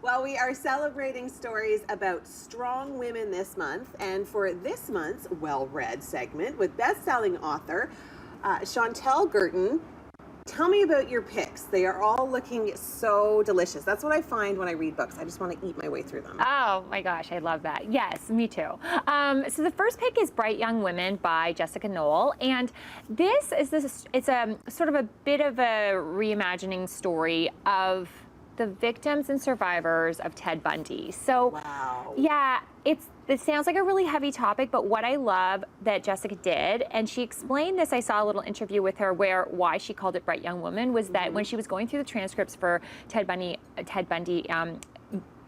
Well, we are celebrating stories about strong women this month, and for this month's Well-Read segment with best-selling author Chantel Guertin, tell me about your picks. They are all looking so delicious. That's what I find when I read books. I just want to eat my way through them. Oh my gosh, I love that. Yes, me too. So the first pick is Bright Young Women by Jessica Knoll, and it's a sort of a bit of a reimagining story of the victims and survivors of Ted Bundy. So, wow. Yeah, it sounds like a really heavy topic, but what I love that Jessica did, and she explained this, I saw a little interview with her why she called it Bright Young Woman, was that when she was going through the transcripts for Ted Bundy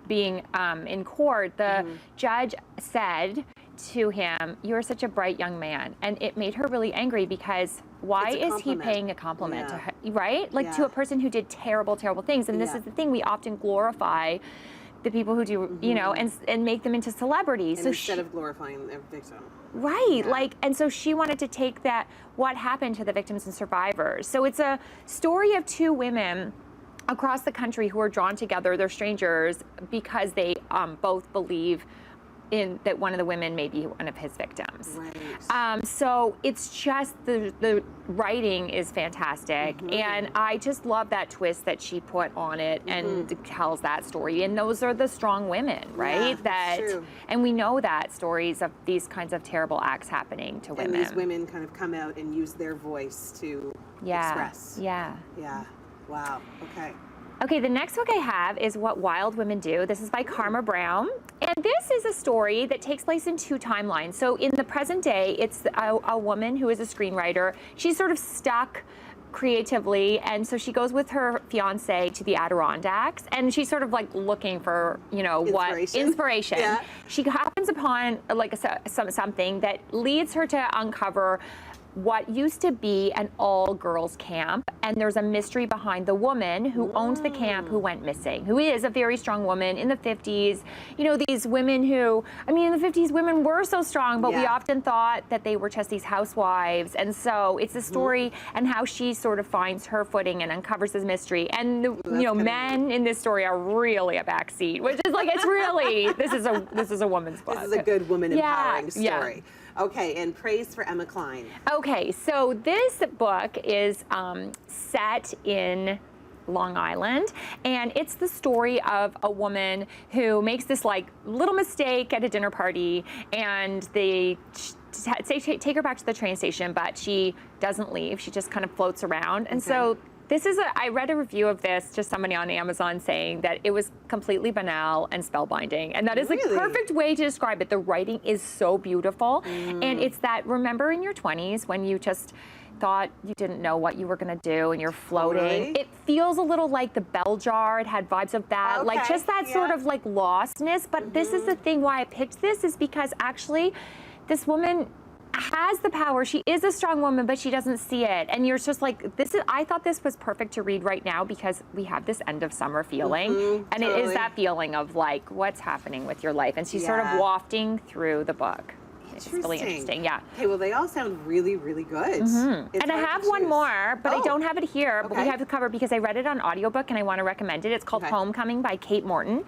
being in court, the judge said to him, "You're such a bright young man," and it made her really angry because why is he paying a compliment to her, right? Like to a person who did terrible, terrible things. And this is the thing, we often glorify the people who do, you know, and make them into celebrities. And so instead of glorifying their victim. Right, like, and so she wanted to take that, what happened to the victims and survivors. So it's a story of two women across the country who are drawn together, they're strangers, because they both believe that one of the women may be one of his victims. Right. So it's just, the writing is fantastic, and I just love that twist that she put on it and tells that story. And those are the strong women, right? Yeah, that's true. And we know that stories of these kinds of terrible acts happening to women. And these women kind of come out and use their voice to express. Yeah. Yeah. Wow. Okay. Okay, the next book I have is What Wild Women Do. This is by Karma Brown. And this is a story that takes place in two timelines. So in the present day, it's a woman who is a screenwriter. She's sort of stuck creatively, and so she goes with her fiance to the Adirondacks, and she's sort of like looking for, you know, inspiration. Yeah. She happens upon like something that leads her to uncover what used to be an all-girls camp, and there's a mystery behind the woman who owned the camp who went missing, who is a very strong woman in the 50s. You know, these women who, I mean, in the 50s, women were so strong, but we often thought that they were just these housewives. And so it's a story and how she sort of finds her footing and uncovers this mystery. And the, you know, men in this story are really a backseat, which is like, it's really, this is a woman's book. This is a good woman empowering story. Yeah. Okay, and praise for Emma Cline. Okay, so this book is set in Long Island, and it's the story of a woman who makes this like little mistake at a dinner party, and they take her back to the train station, but she doesn't leave. She just kind of floats around. And so this is I read a review of this, just somebody on Amazon saying that it was completely banal and spellbinding. And that is the perfect way to describe it. The writing is so beautiful. And it's that, remember in your 20s when you just thought you didn't know what you were going to do and you're floating. It feels a little like The Bell Jar. It had vibes of that, like just that sort of like lostness. But this is the thing why I picked this, is because actually this woman has the power. She is a strong woman, but she doesn't see it. And you're just like, I thought this was perfect to read right now because we have this end of summer feeling. And it is that feeling of like, what's happening with your life? And she's sort of wafting through the book. It's really interesting, Okay, well, they all sound really, really good. And I have one more, but I don't have it here, but we have the cover because I read it on audiobook and I want to recommend it. It's called Homecoming by Kate Morton.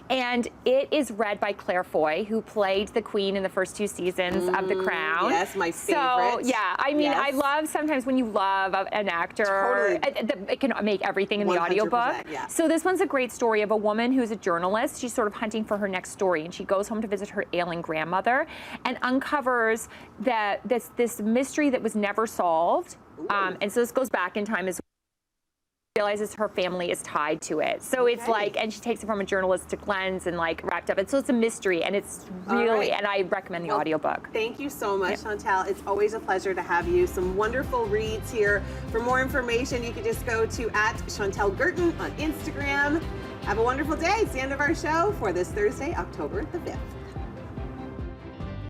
And it is read by Claire Foy, who played the queen in the first 2 seasons of The Crown. Yes, my favorite. So, yeah, I mean, I love sometimes when you love an actor, it can make everything in the audiobook. So this one's a great story of a woman who's a journalist. She's sort of hunting for her next story, and she goes home to visit her ailing grandmother and uncovers that this mystery that was never solved. And so this goes back in time as realizes her family is tied to it. So it's like, and she takes it from a journalistic lens and like wrapped up. And so it's a mystery, and it's really, and I recommend the audiobook. Thank you so much, Chantel. It's always a pleasure to have you. Some wonderful reads here. For more information, you can just go to @Chantel Guertin on Instagram. Have a wonderful day. It's the end of our show for this Thursday, October the 5th.